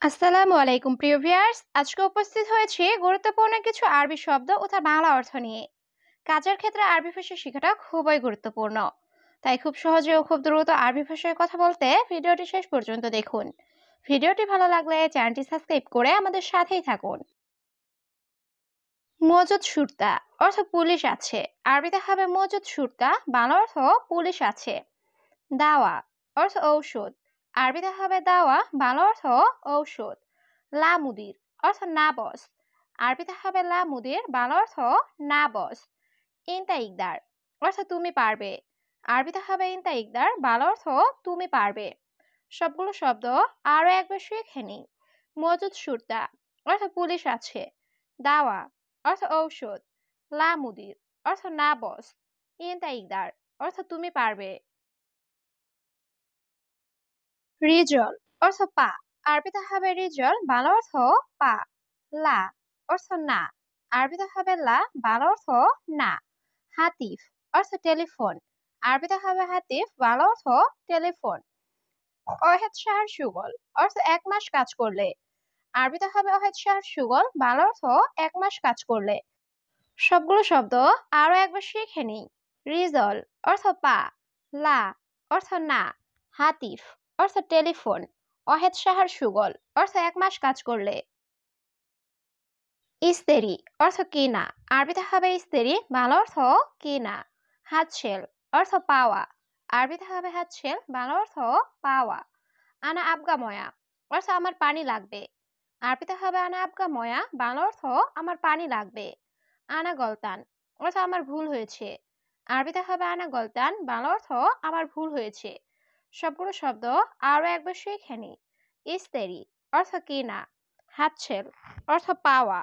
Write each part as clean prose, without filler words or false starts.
আসসালামু আলাইকুম প্রিয় ভিউয়ার্স, আজকে উপস্থিত হয়েছি গুরুত্বপূর্ণ কিছু আরবি শব্দ ও তার বাংলা অর্থ নিয়ে। কাজের ক্ষেত্রে আরবি ভাষা শেখাটা খুবই গুরুত্বপূর্ণ, তাই খুব সহজে ও খুব দ্রুত আরবি ভাষায় কথা বলতে ভিডিওটি শেষ পর্যন্ত দেখুন। ভিডিওটি ভালো লাগলে চ্যানেলটি সাবস্ক্রাইব করে আমাদের সাথেই থাকুন। মজুদ সুরতা অর্থ পুলিশ আছে, আরবিতে হবে মজুদ সুরতা, বাংলা অর্থ পুলিশ আছে। দাওয়া অর্থ ঔষধ, আরবিতে হবে দাওয়া, বাংলা অর্থ ঔষধ। লা মুদির অর্থ না বস, আরবিতে হবে লা মুদির, বাংলা অর্থ না বস। ইনতা ইকদার অর্থ তুমি পারবে, আরবিতে হবে ইনতা ইকদার, বাংলা অর্থ তুমি পারবে। সবগুলো শব্দ আরো একবার শিখে নিই। মজুদ সুরতা অর্থ পুলিশ আছে, দাওয়া অর্থ ঔষধ, লা মুদির অর্থ না বস, ইনতা ইকদার অর্থ তুমি পারবে। রিজল অর্থ পা, আরবিতে হবে রিজল, বাংলা অর্থ পা। লা অর্থ না, আরবিতে হবে লা, বাংলা অর্থ না। হাতিফ অর্থ টেলিফোন, আরবিতে হবে হাতিফ, বাংলা অর্থ টেলিফোন। অহেদ শাহর সুগল অর্থ 1 মাস কাজ করলে, আরবিতে হবে অহেদ শাহর সুগল, বাংলা অর্থ 1 মাস কাজ করলে। সবগুলো শব্দ আরো একবার শিখে নিই। রিজল অর্থ পা, লা অর্থ না, হাতিফ অর্থ টেলিফোন, অহেদ সাহার সুগল অর্থ 1 মাস কাজ করলে। ইস্তেরি অর্থ কিনা, আরবিতে হবে ইস্তেরি, বাংলা অর্থ কিনা। হাতশেল অর্থ পাওয়া, আরবিতে হবে হাতশেল, বাংলা অর্থ পাওয়া। আনা আবগা ময়া অর্থ আমার পানি লাগবে, আরবিতে হবে আনা আবগা ময়া, বাংলা অর্থ আমার পানি লাগবে। আনা গলতান অর্থ আমার ভুল হয়েছে, আরবিতে হবে আনা গলতান, বাংলা অর্থ আমার ভুল হয়েছে। সবগুলো শব্দ আরো একবার শিখে নিই। ইস্তেরি অর্থ কিনা, হাতছেল অর্থ পাওয়া,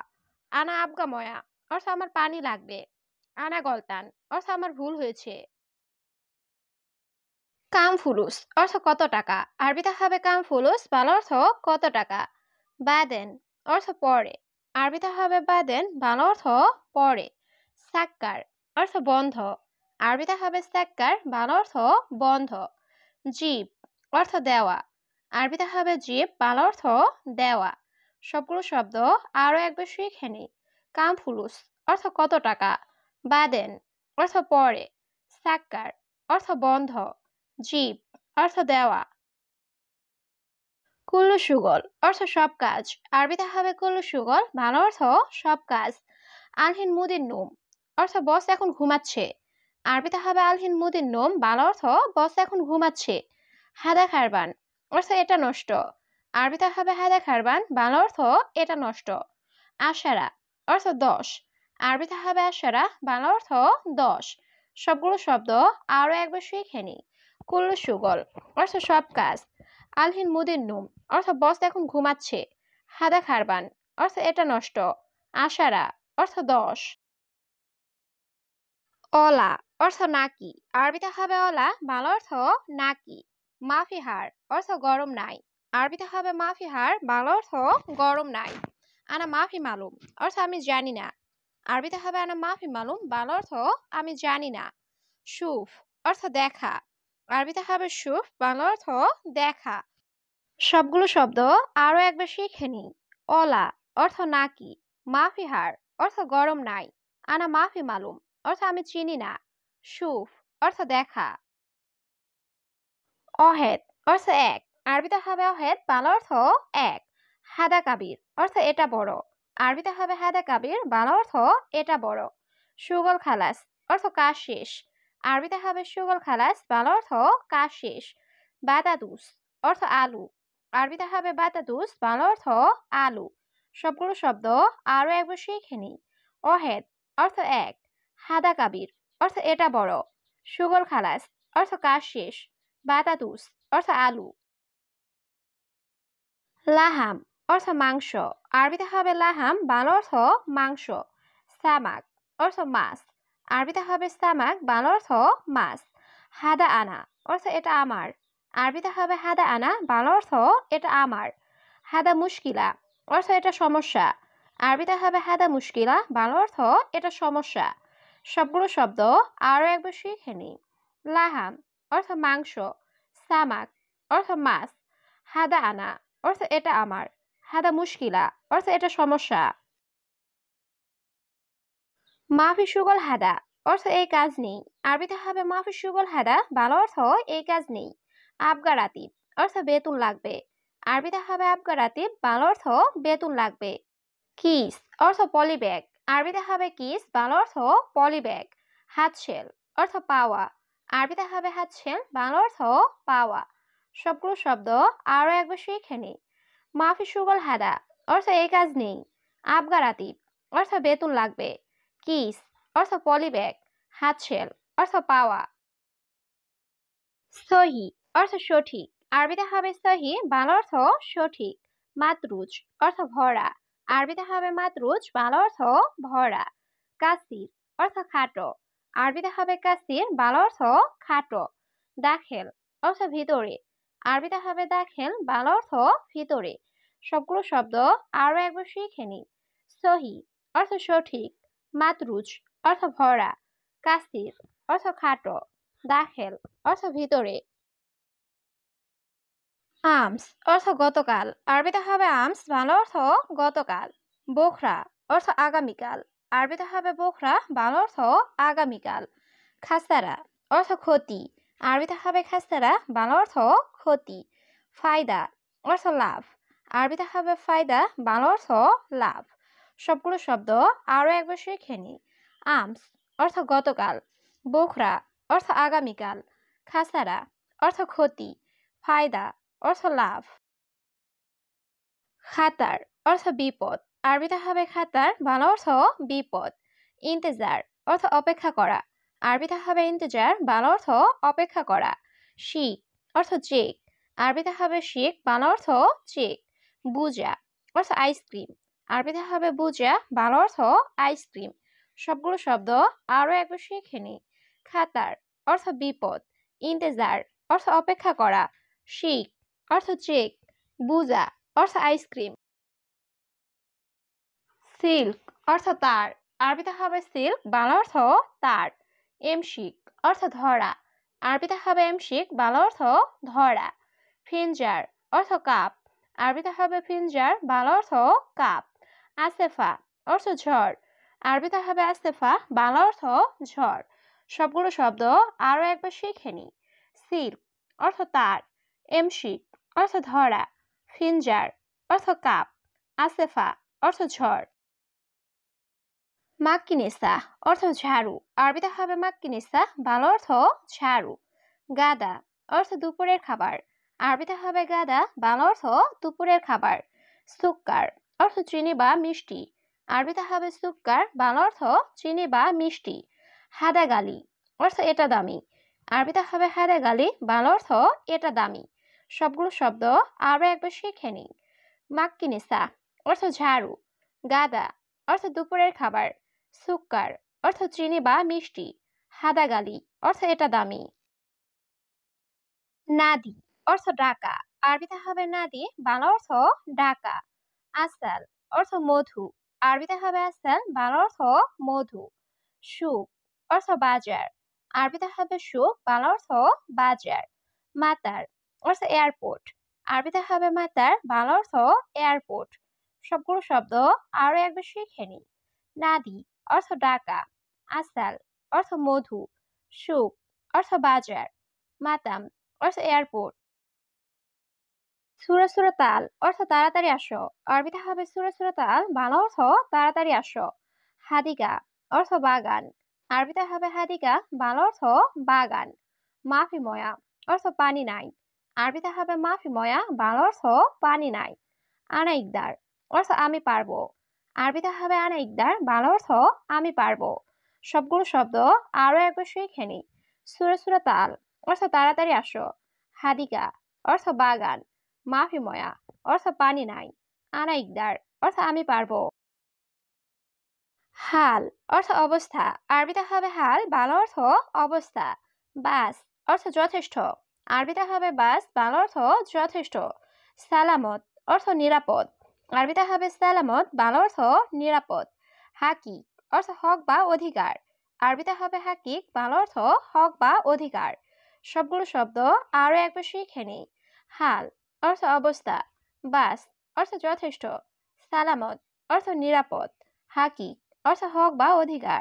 আনা আবগা ময়া অর্থ আমার পানি লাগবে, আনা গলতান অর্থ আমার ভুল হয়েছে। কাম ফুলুস অর্থ কত টাকা, আরবিতে হবে কাম ফুলুস, বাংলা অর্থ কত টাকা। বাদেন অর্থ পরে, আরবিতে হবে বাদেন, বাংলা অর্থ পরে। সাক্কার অর্থ বন্ধ, আরবিতে হবে সাক্কার, বাংলা অর্থ বন্ধ। জিব অর্থ দেওয়া, আরবিতে হবে জিব, বাংলা অর্থ দেওয়া। সবগুলো শব্দ আরো একবার শিখে নিই। কাম ফুলুস অর্থ কত টাকা, বাদেন অর্থ পরে, সাক্কার অর্থ বন্ধ, জিব অর্থ দেওয়া। কুল্লু সুগল অর্থ সব কাজ, আরবিতে হবে কুল্লু সুগল, বাংলা অর্থ সব কাজ। আলহিন মুদিন নুম অর্থ বস এখন ঘুমাচ্ছে, আরবিতে হবে আলহিন মুদিন নুম, বাংলা অর্থ বস এখন ঘুমাচ্ছে। হাদা খারবান অর্থ এটা নষ্ট, আরবিতে হবে হাদা খারবান, বাংলা অর্থ এটা নষ্ট। আশারা অর্থ 10, আরবিতে হবে আশারা, বাংলা অর্থ 10। সবগুলো শব্দ আরো একবার শিখে নিই। কুল্লু সুগল অর্থ সব কাজ, আলহিন মুদিন নুম অর্থ বস এখন ঘুমাচ্ছে, হাদা খারবান অর্থ এটা নষ্ট, আশারা অর্থ 10। অলা অর্থ নাকি, আরবিতে হবে অলা, বাংলা অর্থ নাকি। মাফিহার অর্থ গরম নাই, আরবিতে হবে মাফিহার, বাংলা অর্থ গরম নাই। আনা মাফি মালুম অর্থ আমি জানি না, আরবিতে হবে আনা মাফি মালুম, বাংলা অর্থ আমি জানি না। সুফ অর্থ দেখা, আরবিতে হবে সুফ, বাংলা অর্থ দেখা। সবগুলো শব্দ আরো একবার শিখে নিই। অলা অর্থ নাকি, মাফিহার অর্থ গরম নাই, আনা মাফি মালুম অর্থ আমি চিনি না, সুফ অর্থ দেখা। অহেদ অর্থ এক, আরবিতে হবে অহেদ, বাংলা অর্থ এক। হাদা কাবির অর্থ এটা বড়, আরবিতে হবে হাদা কাবির, বাংলা অর্থ এটা বড়। সুগল খালাস অর্থ কাজ শেষ, আরবিতে হবে সুগল খালাস, বাংলা অর্থ কাজ শেষ। বাতাদুস অর্থ আলু, আরবিতে হবে বাতাদুস, বাংলা অর্থ আলু। সবগুলো শব্দ আরো একবার শিখে নিই। অহেদ অর্থ এক, হাদা কাবির অর্থ এটা বড়, সুগল খালাস অর্থ কাজ শেষ, বাতাদুস অর্থ আলু। লাহাম অর্থ মাংস, আরবিতে হবে লাহাম, বাংলা অর্থ মাংস। সামাক অর্থ মাছ, আরবিতে হবে সামাক, বাংলা অর্থ মাছ। হাদা আনা অর্থ এটা আমার, আরবিতে হবে হাদা আনা, বাংলা অর্থ এটা আমার। হাদা মুশকিলা অর্থ এটা সমস্যা, আরবিতে হবে হাদা মুশকিলা, বাংলা অর্থ এটা সমস্যা। সবগুলো শব্দ আরো একবার শিখে নিই। লাহাম অর্থ মাংস, সামাক অর্থ মাছ, হাদা আনা অর্থ এটা আমার, হাদা মুশকিলা অর্থ এটা সমস্যা। মাফি সুগল হাদা অর্থ এই কাজ নেই। আরবিতে হবে মাফি সুগল হাদা, ভালো অর্থ এই কাজ নেই। আবগা রাতিব অর্থ বেতন লাগবে। আরবিতে হবে আবগা রাতিব, ভালো অর্থ বেতন লাগবে। কিস অর্থ পলিব্যাগ। আরবিতে হবে কিস, ভালো অর্থ পলিব্যাগ। হাতশেল অর্থ পাওয়া। আরবিতে হবে হাতশেল, ভালো অর্থ পাওয়া। সবগুলো শব্দ আরো একবার শিখে নিই। মাফি সুগল হাদা অর্থ এই কাজ নেই। আবগা রাতিব অর্থ বেতন লাগবে। কিস অর্থ পলিব্যাগ। হাতশেল অর্থ পাওয়া। সহি অর্থ সঠিক। আরবিতে হবে সহি, ভালো অর্থ সঠিক। মাতরুজ অর্থ ভরা। আরবিতে হবে মাতরুজ, ভালো অর্থ ভরা। কাসির অর্থ খাটো। আরবিতে হবে কাসির, ভালো অর্থ খাটো। দাখেল অর্থ ভিতরে। আরবিতে হবে দাখেল, ভালো অর্থ ভিতরে। সবগুলো শব্দ আরো একবার শিখে নিই। সহি অর্থ সঠিক। মাতরুজ অর্থ ভরা। কাসির অর্থ খাটো। দাখেল অর্থ ভিতরে। আমস অর্থ গতকাল। আরবিতে হবে আমস, ভালো অর্থ গতকাল। বোখরা অর্থ আগামীকাল। আরবিতে হবে বোখরা, ভালো অর্থ আগামীকাল। খাসারা অর্থ ক্ষতি। আরবিতে হবে খাসারা, ভালো অর্থ ক্ষতি। ফায়দা অর্থ লাভ। আরবিতে হবে ফায়দা, ভালো অর্থ লাভ। সবগুলো শব্দ আরো একবার শিখে নিই। আমস অর্থ গতকাল। বোখরা অর্থ আগামীকাল। খাসারা অর্থ ক্ষতি। ফায়দা অর্থ লাভ। খাতার অর্থ বিপদ। আরবিতে হবে খাতার, ভালো অর্থ বিপদ। ইন্তেজার অর্থ অপেক্ষা করা। আরবিতে হবে ইন্তেজার, ভালো অর্থ অপেক্ষা করা। শিক অর্থ চেক। আরবিতে হবে শিক, ভালো অর্থ চেক। বুজা অর্থ আইসক্রিম। আরবিতে হবে বুজা, ভালো অর্থ আইসক্রিম। সবগুলো শব্দ আরো একবার শিখে নিই। খাতার অর্থ বিপদ। ইন্তেজার অর্থ অপেক্ষা করা। শিক অর্থ চেক। বুজা অর্থ আইসক্রিম। সিল্ক অর্থ তার। আরবিতে হবে সিল্ক, বাংলা অর্থ তার। এমশিক অর্থ ধরা। আরবিতে হবে এমশিক, বাংলা অর্থ ধরা। ফিনজার অর্থ কাপ। আরবিতে হবে ফিনজার, বাংলা অর্থ কাপ। আসেফা অর্থ ঝড়। আরবিতে হবে আসেফা, বাংলা অর্থ ঝড়। সবগুলো শব্দ আরো একবার শিখে নিই। সিল্ক অর্থ তার। এমশিক অর্থ ধরা। ফিনজার অর্থ কাপ। আসেফা অর্থ ঝড়। মাক্কিনেসা অর্থ ঝাড়ু। আরবিতে হবে মাক্কিনেসা, ভালো অর্থ ঝাড়ু। গাদা অর্থ দুপুরের খাবার। আরবিতে হবে গাদা, ভালো অর্থ দুপুরের খাবার। সুক্কার অর্থ চিনি বা মিষ্টি। আরবিতে হবে সুক্কার, ভালো অর্থ চিনি বা মিষ্টি। হাদাগালি অর্থ এটা দামি। আরবিতে হবে হাদাগালি, ভালো অর্থ এটা দামি। সবগুলো শব্দ আরো একবার শিখে নিই। মাক্কিনেসা অর্থ ঝাড়ু। গাদা অর্থ দুপুরের খাবার। সুক্কার অর্থ চিনি বা মিষ্টি। হাদাগালি অর্থ এটা দামি। নাদি অর্থ ডাকা। আরবিতে হবে নাদি, বাংলা অর্থ ডাকা। আসাল অর্থ মধু। আরবিতে হবে আসাল, বাংলা অর্থ মধু। সুক অর্থ বাজার। আরবিতে হবে সুক, বাংলা অর্থ বাজার। মাতার অর্থ এয়ারপোর্ট। আরবিতে হবে মাতার, বাংলা অর্থ এয়ারপোর্ট। সবগুলো শব্দ আরো একবার শিখে নিই। নাদি অর্থ ডাকা। আসাল অর্থ মধু। সুক অর্থ বাজার। মাতাম অর্থ এয়ারপোর্ট। সুরা সুরা তাল অর্থ তাড়াতাড়ি আসো। আরবিতে হবে সুরা সুরা তাল, বাংলা অর্থ তাড়াতাড়ি আসো। হাদিকা অর্থ বাগান। আরবিতে হবে হাদিকা, বাংলা অর্থ বাগান। মাফি ময়া অর্থ পানি নাই। আরবিতে হবে মাফি ময়া, বাংলা অর্থ পানি নাই। আনা ইকদার অর্থ আমি পারবো। আরবিতে হবে আনা ইকদার, বাংলা অর্থ আমি পারবো। সবগুলো শব্দ আরো একবার শিখে নিই। সুরা সুরা তাল অর্থ তাড়াতাড়ি আসো। হাদিকা অর্থ বাগান। মাফি ময়া অর্থ পানি নাই। আনা ইকদার অর্থ আমি পারবো। হাল অর্থ অবস্থা। আরবিতে হবে হাল, বাংলা অর্থ অবস্থা। বাস অর্থ যথেষ্ট। আরবিতে হবে বাস, বাংলা অর্থ যথেষ্ট। সালামত অর্থ নিরাপদ। আরবিতে হবে সালামত, বাংলা অর্থ নিরাপদ। হাকিক অর্থ হক বা অধিকার। আরবিতে হবে হাকিক, বাংলা অর্থ হক বা অধিকার। সবগুলো শব্দ আরো একবার শিখে নিই। হাল অর্থ অবস্থা। বাস অর্থ যথেষ্ট, সালামত অর্থ নিরাপদ, হাকি অর্থ হক বা অধিকার।